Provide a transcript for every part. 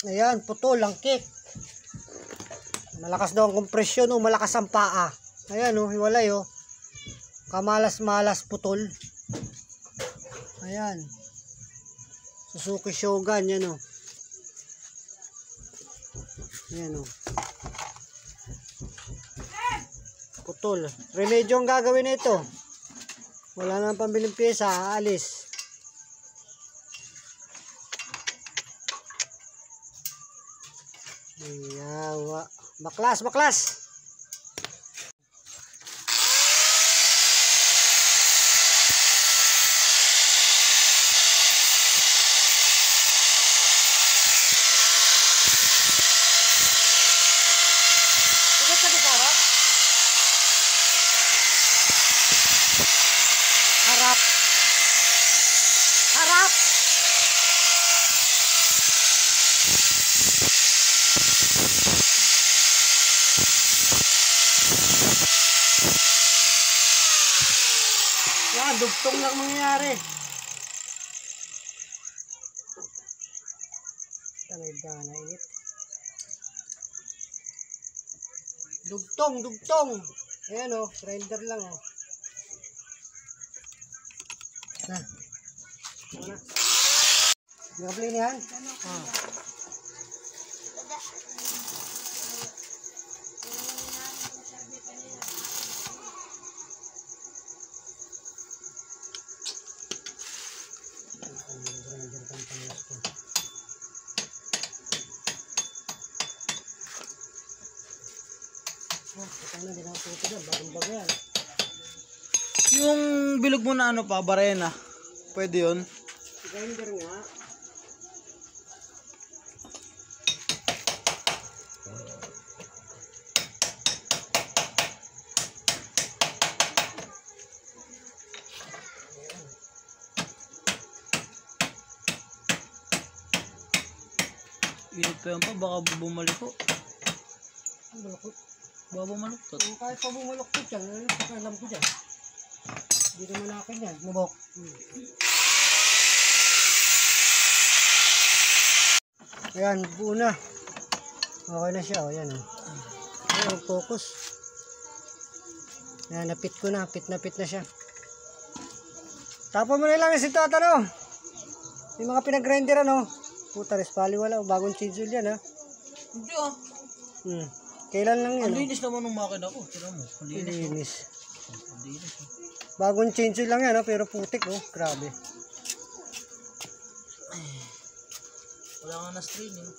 Ayan, putol ang kick. Malakas daw ang kompresyon, oh, malakas ang paa. Ayan, oh, hiwalay, oh. Kamalas-malas putol. Ayan. Suzuki Shogun, yan, oh. Ayan, oh. Putol. Remedyo ang gagawin na ito. Wala nang pambiling pyesa, aalis. Yawa. Baklas, baklas. Ikot ka dito, harap. Harap. Harap. Yan, dugtong lang mangyayari. Tanay-gana, init. Dugtong, dugtong. Ayan, oh, grinder lang, oh. Na. Ano na? Nagapli niyan? Ah. Yung bilog mo na ano pa, barena. Pwede yun. Grinder nga. Init pa yan pa, baka bumalik ko. Ang balakot. Baka bumaluktot. Kahit pa bumaluktot yan, ano pakialam ko dyan? Hindi naman akin yan. Nabok. Ayan, buo na. Okay na siya. O, yan. Ayan, focus. Ayan, napit ko na. Pit na siya. Tapon mo na lang yung sitata, no? Yung mga pinag-grinder, ano? Puta, respali wala. Bagong chisel yan, ha? Hindi ah. Kailan lang yan? Ang linis naman ng makina ko. Tira mo. Ang linis. Linis. Ang linis. Bagong chisel lang yan, ha? Pero putik, oh. Grabe. Wala nga na strain eh.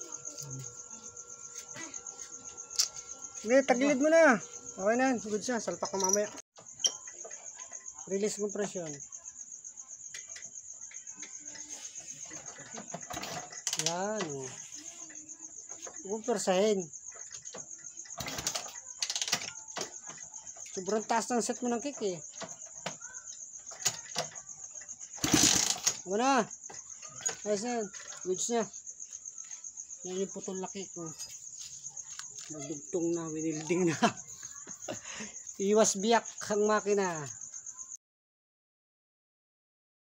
Hindi, tagilid mo na. Okay na, good siya. Salpak ko mamaya. Release compression. Yan, oh. Huwag persahin. Sobrang taas ng set mo ng kick, eh. Huwag na. Ayos na yan. Goods na. Yan yung putol na kick, oh. Nagdugtong na, winilding na. Iwas biyak ang makina.